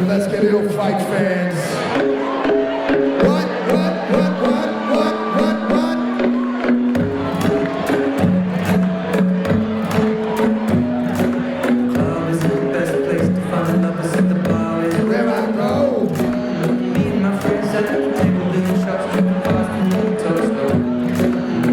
let's get it, fight fans. What? Club is the best place to find love. Is at the bar. Where I go. Me and my friends at the table doing shots, tripping fast and moving toast slow.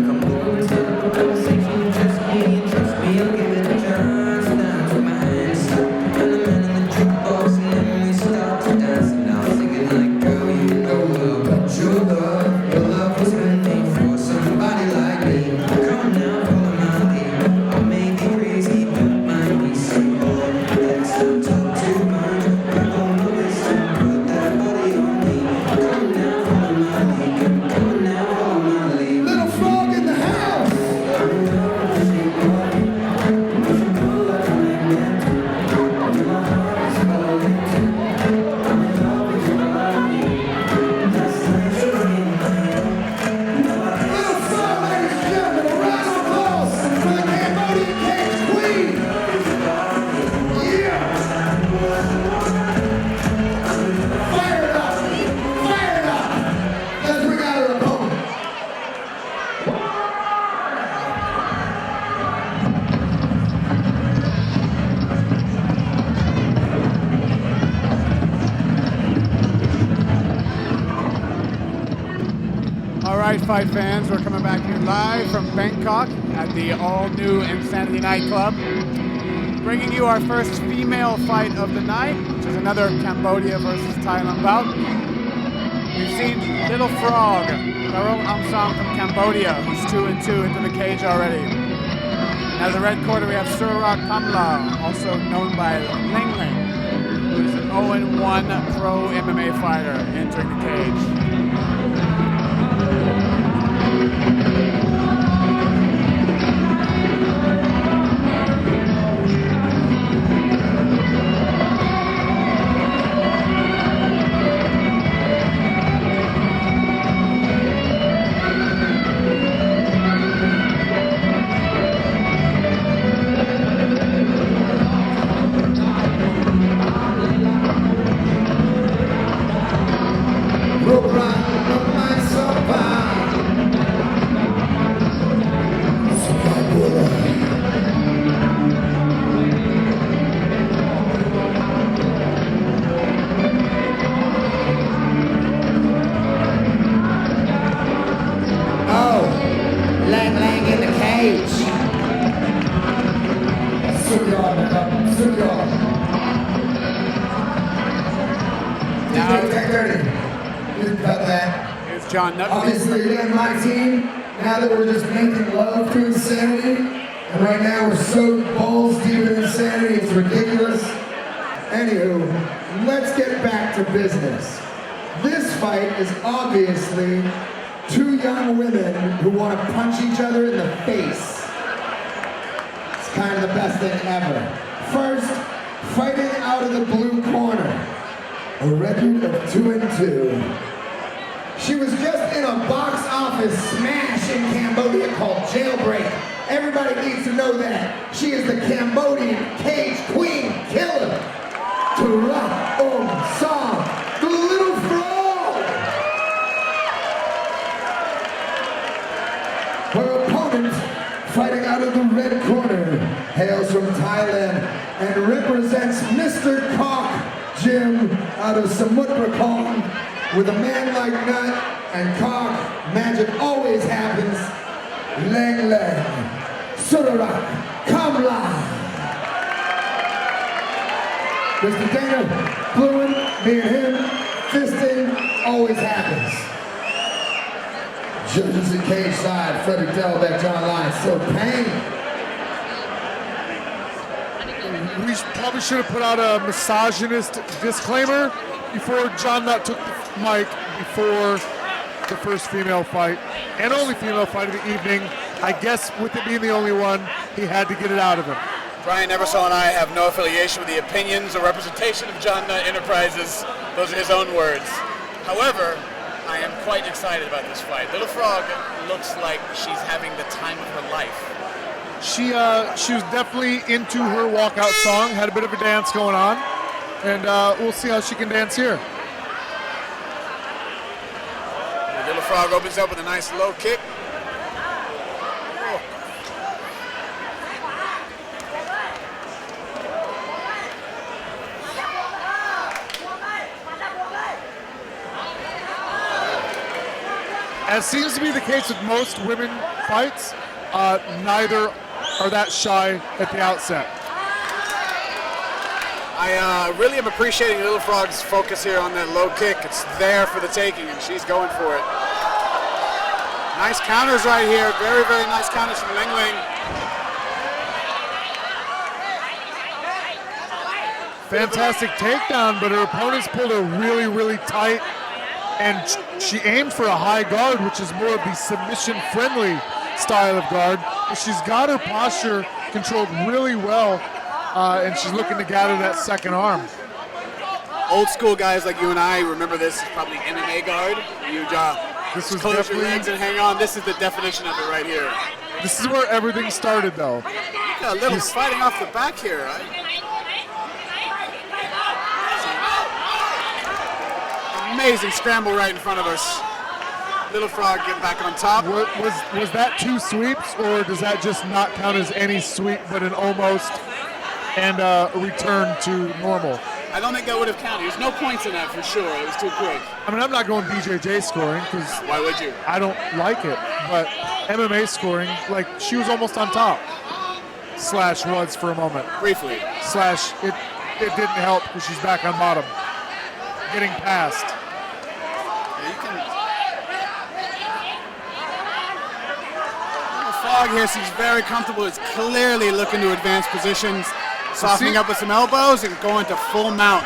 Come over and start up a conversation, just me and trust me, I'll give it a chance. Now take my hand, stop, and the man in the jukebox, and then we start to dance. And now I'm singing like, girl, you know about your love. Your love was meant for somebody like me. Come now, follow my lead. I may be crazy, but might be simple. Let's not talk too much. We're gonna listen, put that body on me. Come now, follow my lead. Come now, follow my lead. Little frog in the house. I'm in love with the shape of you. You should go like a magnet. My heart is falling too. I'm in love with your body. Last night she was in my head. Little frog, ladies and gentlemen, a round of applause for the Cambodian Cage Queen. Yeah. Fire it up. Fire it up. Let's bring out her opponent. All right, fight fans, we're coming back here live from Bangkok at the all-new Insanity Nightclub, bringing you our first female fight of the night, which is another Cambodia versus Thailand bout. We've seen Little Frog, Tharoth Oum from Cambodia, who's 2-2 into the cage already. Now the red corner we have Surarak Kamla, also known by Leng Leng, who's an 0-1 pro MMA fighter entering the cage. Leng Leng in the cage. Surarak. Now, Take 30. You can cut that. here's John Nutt. Obviously, again, my team, now that we're just making love to insanity, and right now we're so balls deep in insanity, it's ridiculous. Anywho, let's get back to business. This fight is obviously two young women who want to punch each other in the face. It's kind of the best thing ever. First, fighting out of the blue corner, a record of 2-2. She was just in a box office smash in Cambodia called Jailbreak. Everybody needs to know that. She is the Cambodian cage queen killer. Tharoth Oum, the little frog. Her opponent, fighting out of the red corner, hails from Thailand and represents Mr. Cock Jim out of Samut Prakan. With a man like Nut and Cock, magic always happens. Leng Leng, Surarak Kamla. Mr. Dana, Fluent, me and him, fisting, always happens. Judges at cage side, Frederick Delbeck, John Lyons, so pain. We probably should have put out a misogynist disclaimer before John Nutt took the mic before the first female fight and only female fight of the evening. I guess with it being the only one, he had to get it out of him. Brian Ebersol and I have no affiliation with the opinions or representation of John Nutt Enterprises. Those are his own words. However, I am quite excited about this fight. Little Frog looks like she's having the time of her life. She was definitely into her walkout song, had a bit of a dance going on. and we'll see how she can dance here. The Little Frog opens up with a nice low kick. As seems to be the case with most women fights, neither are that shy at the outset. I really am appreciating Little Frog's focus here on that low kick. It's there for the taking, and she's going for it. Nice counters right here. Very, very nice counters from Leng Leng. Fantastic takedown, but her opponents pulled her really, really tight, and she aimed for a high guard, which is more of the submission-friendly style of guard. But she's got her posture controlled really well, and she's looking to gather that second arm. Old school guys like you and I remember this is probably MMA guard. You This was close your definitely, legs and hang on. This is the definition of it right here. this is where everything started, though. Yeah, a little fighting off the back here. Amazing scramble right in front of us. Little Frog getting back on top. Was that 2 sweeps, or does that just not count as any sweep, but an almost and a return to normal? I don't think that would have counted. There's no points in that for sure. It was too quick. I mean, I'm not going BJJ scoring because Why would you? I don't like it, but MMA scoring, like, she was almost on top. Slash was for a moment. Briefly. Slash, it didn't help because she's back on bottom. Getting past. Yeah, you can. Little Frog here seems very comfortable. He's clearly looking to advance positions, softening up with some elbows and going to full mount.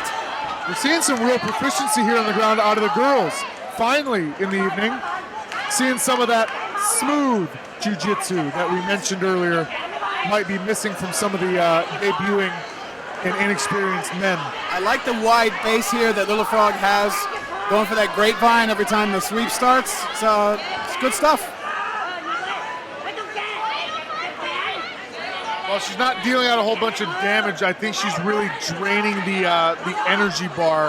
We're seeing some real proficiency here on the ground out of the girls. Finally, in the evening, seeing some of that smooth jiu-jitsu that we mentioned earlier might be missing from some of the debuting and inexperienced men. I like the wide base here that Little Frog has, going for that grapevine every time the sweep starts. It's good stuff. While she's not dealing out a whole bunch of damage, I think she's really draining the energy bar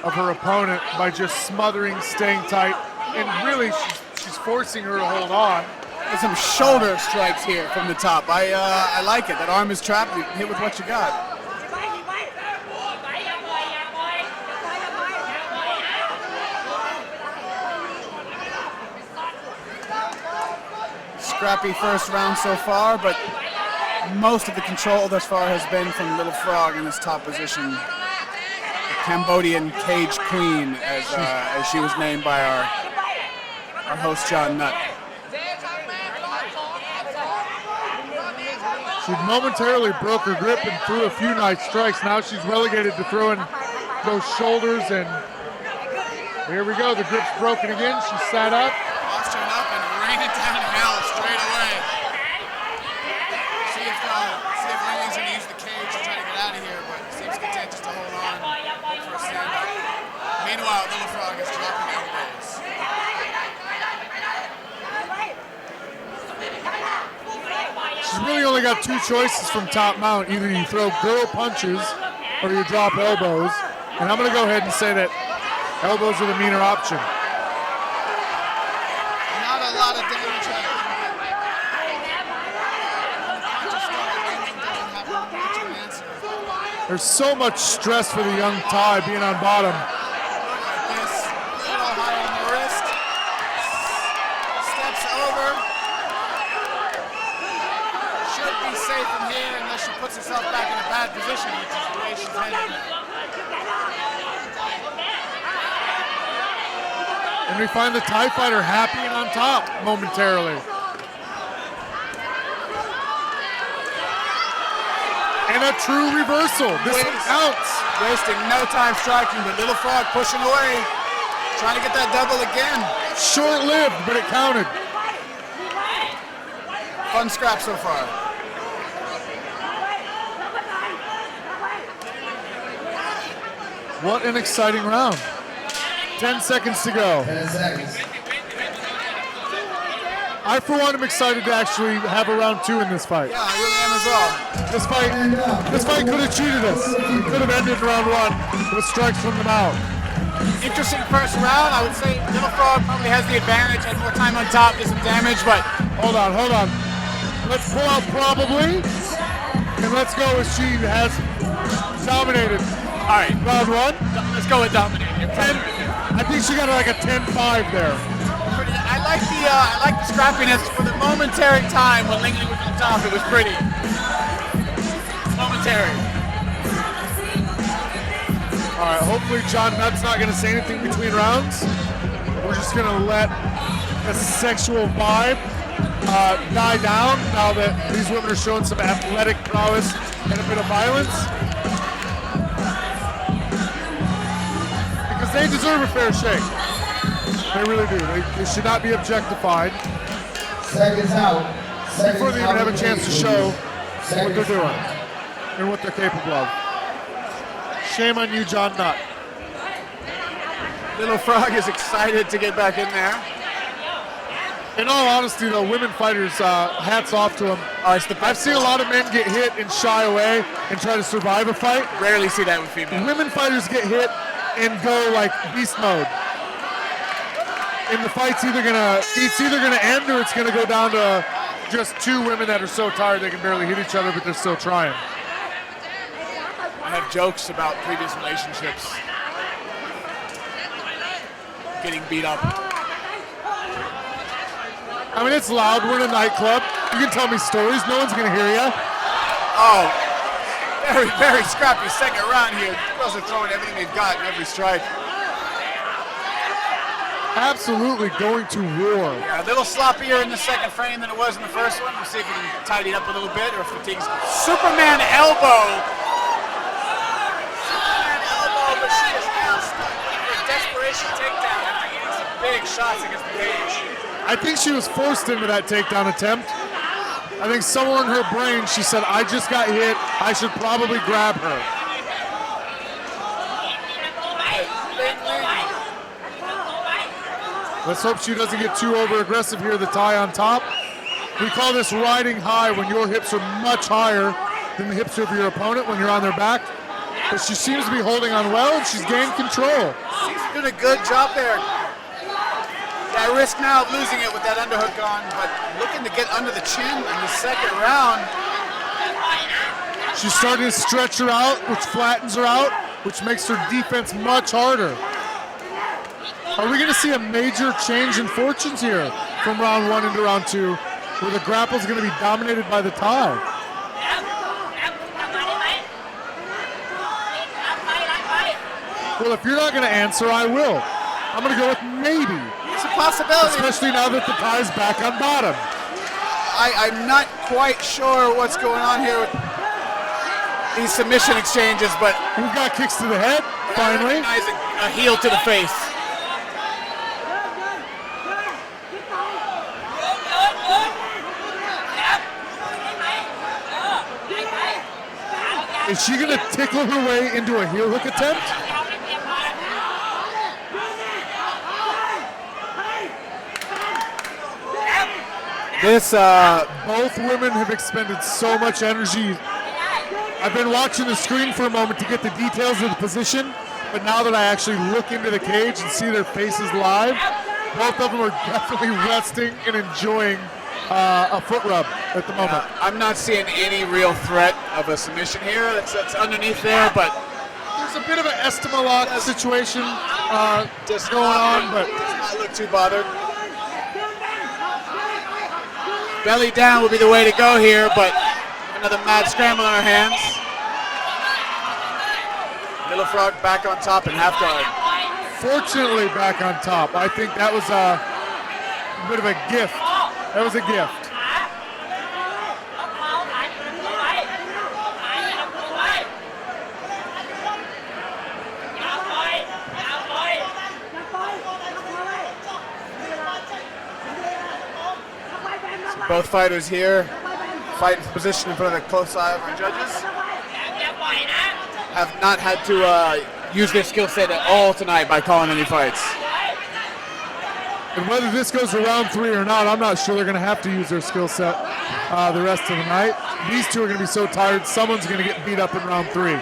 of her opponent by just smothering, staying tight, and really she's forcing her to hold on. There's some shoulder strikes here from the top. I like it. That arm is trapped. You hit with what you got. Scrappy first round so far, but most of the control thus far has been from Little Frog in this top position. The Cambodian Cage Queen, as she was named by our host John Nutt. She momentarily broke her grip and threw a few nice strikes. Now she's relegated to throwing those shoulders, and here we go. The grip's broken again. She sat up. Posturing up and rain it down hell straight away. See if Leng Leng's going to use the cage to try to get out of here, but it seems content just to hold on, hope for a stand-up. Meanwhile, Little Frog is dropping elbows. She's really only got 2 choices from top mount. Either you throw girl punches or you drop elbows. And I'm going to go ahead and say that elbows are the meaner option. Not a lot of damage happening. Doesn't have much of an answer. There's so much stress for the young Thai being on bottom. Like this, little high on the wrist. Steps over. Should be safe from here unless she puts herself back in a bad position, which is the way she's headed. And we find the Thai fighter happy and on top momentarily. And a true reversal. This one counts. Wasting no time striking, but Little Frog pushing away. Trying to get that double again. Short-lived, but it counted. Fun scrap so far. What an exciting round. 10 seconds to go. 10 seconds. I, for one, am excited to actually have a round 2 in this fight. Yeah, I really am as well. This fight could have cheated us. It could have ended round 1 with strikes from the mouth. Interesting first round. I would say Little Frog probably has the advantage, had more time on top, did some damage, but Hold on. Let's pull out probably, and let's go as she has dominated. all right, Round 1. let's go with dominating. I think she got like a 10-5 there. I like the scrappiness for the momentary time when Leng Leng was on top. It was pretty momentary. All right, hopefully John Nutt's not going to say anything between rounds. We're just going to let the sexual vibe die down now that these women are showing some athletic prowess and a bit of violence. Because they deserve a fair shake. They really do. They should not be objectified Seconds out. before they even have a chance to show what they're doing and what they're capable of. Shame on you, John Nutt. Little Frog is excited to get back in there. In all honesty, though, women fighters, hats off to them. I've seen a lot of men get hit and shy away and try to survive a fight. Rarely see that with females. Women fighters get hit and go like beast mode. And the fight's either gonna end or it's gonna go down to just two women that are so tired they can barely hit each other, but they're still trying. I have jokes about previous relationships getting beat up. I mean, it's loud. We're in a nightclub. You can tell me stories. No one's gonna hear you. Oh, very, very scrappy second round here. Girls are throwing everything they've got in every strike. Absolutely going to war. Yeah, a little sloppier in the second frame than it was in the first one. We'll see if we can tidy it up a little bit or fatigues. Superman elbow. Superman elbow, but she is now stuck with a desperation takedown after getting some big shots against the cage. I think she was forced into that takedown attempt. I think somewhere in her brain she said, I just got hit, I should probably grab her. Let's hope she doesn't get too over aggressive here, the tie on top. We call this riding high when your hips are much higher than the hips of your opponent when you're on their back. But she seems to be holding on well and she's gained control. She's doing a good job there. At risk now of losing it with that underhook on, but looking to get under the chin in the second round. She's starting to stretch her out, which flattens her out, which makes her defense much harder. Are we going to see a major change in fortunes here from round 1 into round 2, where the grapple's going to be dominated by the tie? Well, if you're not going to answer, I will. I'm going to go with maybe. It's a possibility. Especially now that the tie's back on bottom. I'm not quite sure what's going on here with these submission exchanges, but we've got kicks to the head, finally. A heel to the face. Is she going to tickle her way into a heel hook attempt? Both women have expended so much energy. I've been watching the screen for a moment to get the details of the position, but now that I actually look into the cage and see their faces live, both of them are definitely resting and enjoying a foot rub at the moment. I'm not seeing any real threat of a submission here. That's underneath there, but there's a bit of an Estima lock situation just going on, but does not look too bothered. Belly down would be the way to go here, but another mad scramble on our hands. Little Frog back on top in half guard. Fortunately back on top. I think that was a bit of a gift. That was a gift. Both fighters here fighting for position in front of the close eye of our judges. Have not had to use their skill set at all tonight by calling any fights. And whether this goes to round 3 or not, I'm not sure. They're going to have to use their skill set the rest of the night. These two are going to be so tired, someone's going to get beat up in round 3.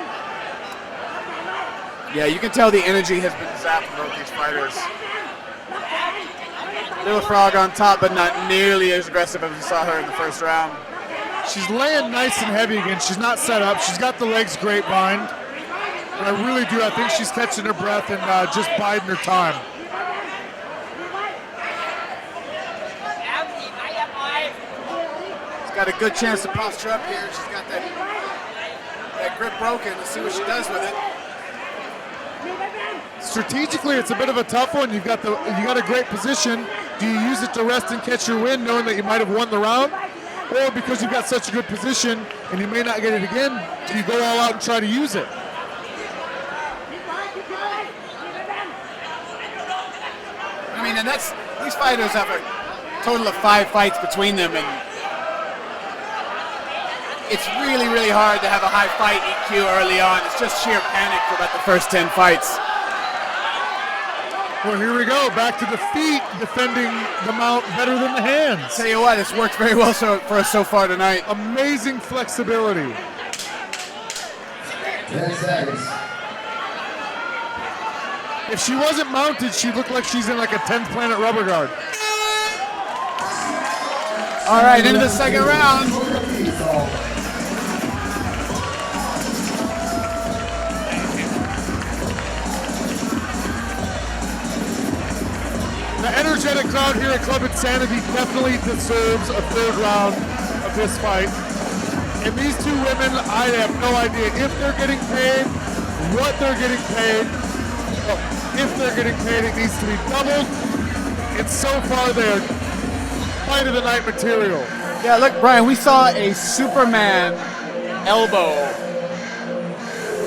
Yeah, you can tell the energy has been zapped from both these fighters. Little Frog on top, but not nearly as aggressive as we saw her in the first round. She's laying nice and heavy again. She's not set up. She's got the legs grapevine. And I really do. I think she's catching her breath and just biding her time. She's got a good chance to posture up here. She's got that grip broken. Let's see what she does with it. Strategically, it's a bit of a tough one. You got a great position. Do you use it to rest and catch your win, knowing that you might have won the round? Or because you've got such a good position and you may not get it again, do you go all out and try to use it? I mean, and these fighters have a total of 5 fights between them, and it's really, really hard to have a high fight EQ early on. It's just sheer panic for about the first 10 fights. Well, here we go. Back to the feet, defending the mount better than the hands. Tell you what, it's worked very well for us so far tonight. Amazing flexibility. 10 seconds. If she wasn't mounted, she'd look like she's in like a 10th planet rubber guard. All right, into the second round. The energetic crowd here at Club Insanity definitely deserves a 3rd round of this fight. And these two women, I have no idea if they're getting paid, what they're getting paid. Well, if they're getting paid, it needs to be doubled. And so far, they're fight of the night material. Yeah, look, Brian, we saw a Superman elbow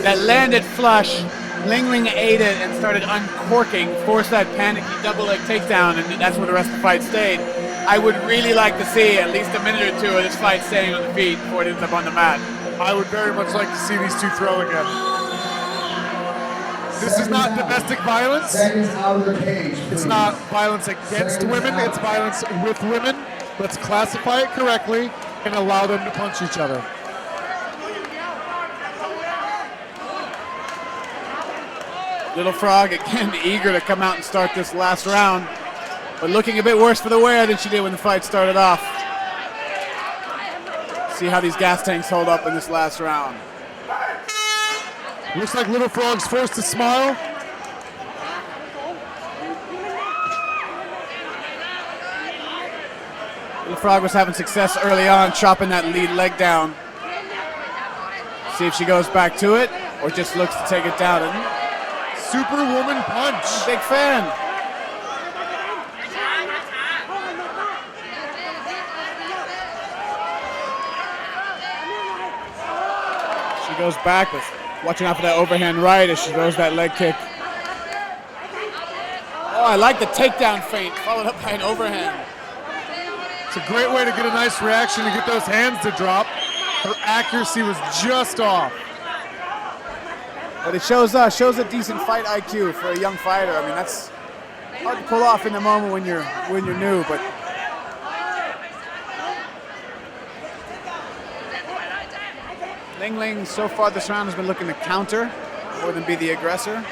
that landed flush. Leng Leng ate it and started uncorking, forced that panicky double leg takedown, and that's where the rest of the fight stayed. I would really like to see at least a minute or 2 of this fight staying on the feet before it ends up on the mat. I would very much like to see these two throw again. This is not domestic violence. Seconds out of the cage. It's not violence against women, it's violence with women. Let's classify it correctly and allow them to punch each other. Little Frog, again, eager to come out and start this last round, but looking a bit worse for the wear than she did when the fight started off. See how these gas tanks hold up in this last round. Looks like Little Frog's forced to smile. Little Frog was having success early on, chopping that lead leg down. See if she goes back to it, or just looks to take it down. And Superwoman punch. big fan. She goes back, with watching out for that overhand right as she throws that leg kick. Oh, I like the takedown feint, followed up by an overhand. It's a great way to get a nice reaction and get those hands to drop. Her accuracy was just off. But it shows a decent fight IQ for a young fighter. I mean, that's hard to pull off in the moment when you're new, but Leng Leng so far this round has been looking to counter more than be the aggressor.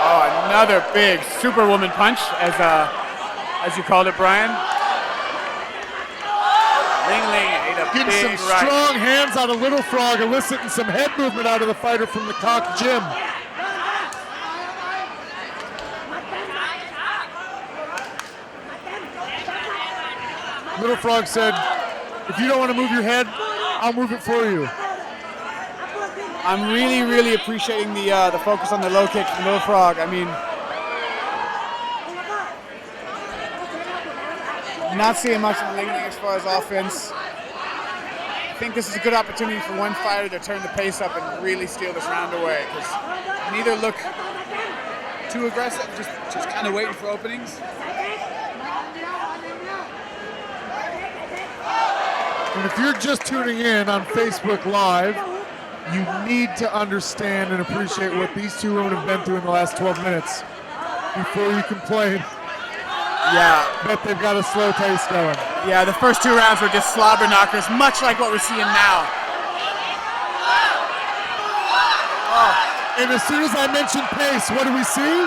Oh, another big Superwoman punch, as you called it, Brian. Leng Leng ate a Getting big some right. strong hands out of Little Frog, eliciting some head movement out of the fighter from the Cock Gym. Little Frog said, if you don't want to move your head, I'll move it for you. I'm really, really appreciating the focus on the low kick from Little Frog. I mean, not seeing much from Leng Leng as far as offense. I think this is a good opportunity for one fighter to turn the pace up and really steal this round away, because neither look too aggressive, just kind of waiting for openings. And if you're just tuning in on Facebook Live, you need to understand and appreciate what these two women have been through in the last 12 minutes before you complain that they've got a slow pace going. Yeah, the first 2 rounds were just slobber knockers, much like what we're seeing now. And as soon as I mention pace, what do we see?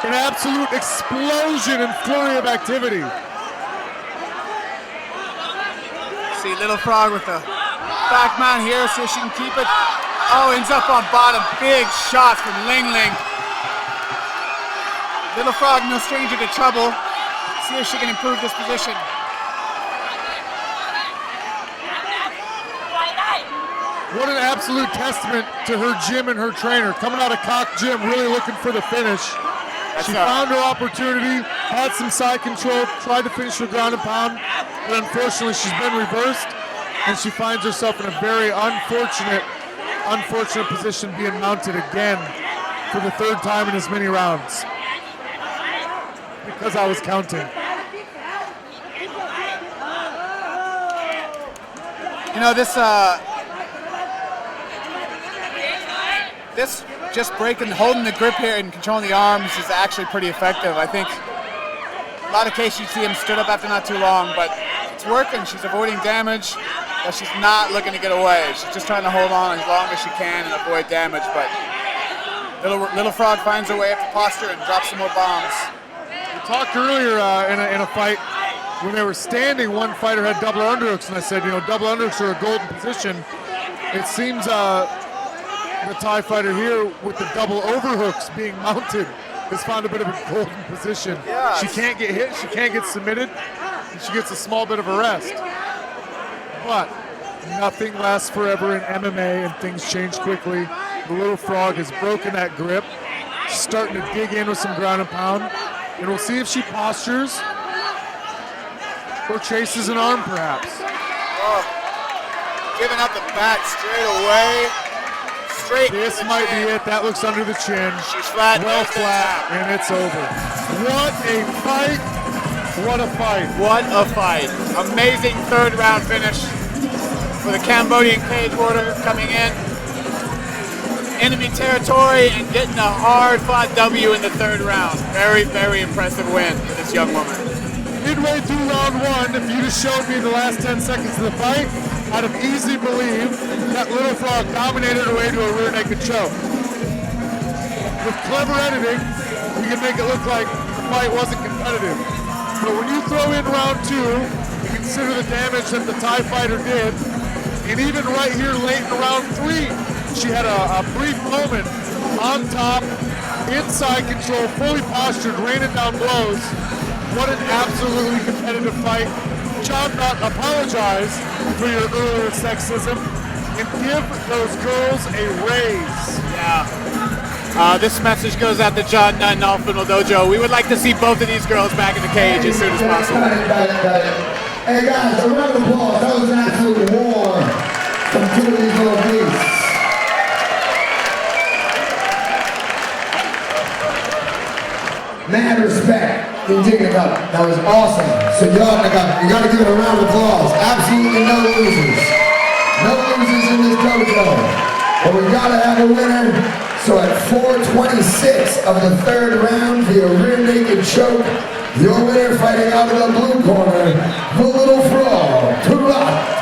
An absolute explosion and flurry of activity. See Little Frog with the back mount here, see if she can keep it. Oh, ends up on bottom. Big shots from Leng Leng. Little Frog, no stranger to trouble. See if she can improve this position. What an absolute testament to her gym and her trainer. Coming out of Cock Gym, really looking for the finish. She found her opportunity, had some side control, tried to finish her ground and pound, but unfortunately she's been reversed, and she finds herself in a very unfortunate position, being mounted again for the 3rd time in as many rounds. Because I was counting. You know, this just holding the grip here and controlling the arms is actually pretty effective. I think a lot of cases you see him stood up after not too long, but it's working. She's avoiding damage, but she's not looking to get away. She's just trying to hold on as long as she can and avoid damage, but Little Frog finds her way up to posture and drops some more bombs. We talked earlier in a fight when they were standing, one fighter had double underhooks, and I said, you know, double underhooks are a golden position. It seems the Thai fighter here with the double overhooks being mounted has found a bit of a golden position. Yeah. She can't get hit, she can't get submitted, and she gets a small bit of a rest. But nothing lasts forever in MMA, and things change quickly. The Little Frog has broken that grip, starting to dig in with some ground and pound, and we'll see if she postures or chases an arm perhaps. Oh, giving up the back straight away. This might be it. That looks under the chin. She's flat. Well flat, and it's over. What a fight. What a fight. What a fight. Amazing 3rd round finish for the Cambodian cage warrior coming in. Enemy territory and getting a hard-fought W in the 3rd round. Very, very impressive win for this young woman. Midway through round 1, if you just showed me the last 10 seconds of the fight, I'd have easily believed that Little Frog dominated her way to a rear naked choke. With clever editing, we can make it look like the fight wasn't competitive. But when you throw in round 2, you consider the damage that the Thai fighter did, and even right here late in round 3, she had a brief moment on top, inside control, fully postured, raining down blows. What an absolutely competitive fight. John Nutt, apologize for your earlier sexism and give those girls a raise. Yeah. This message goes out to John Nutt and Alpha Dojo. We would like to see both of these girls back in the cage as soon as possible. Got it. Hey guys, a round of applause. That was an absolute war from 2 of these little beasts. Mad respect. Indignant up. That was awesome. So y'all, you gotta give it a round of applause. Absolutely no losers. No losers in this dojo. But we gotta have a winner. So at 4:26 of the 3rd round via rear naked choke, your winner fighting out of the blue corner, the Little Frog, Tharoth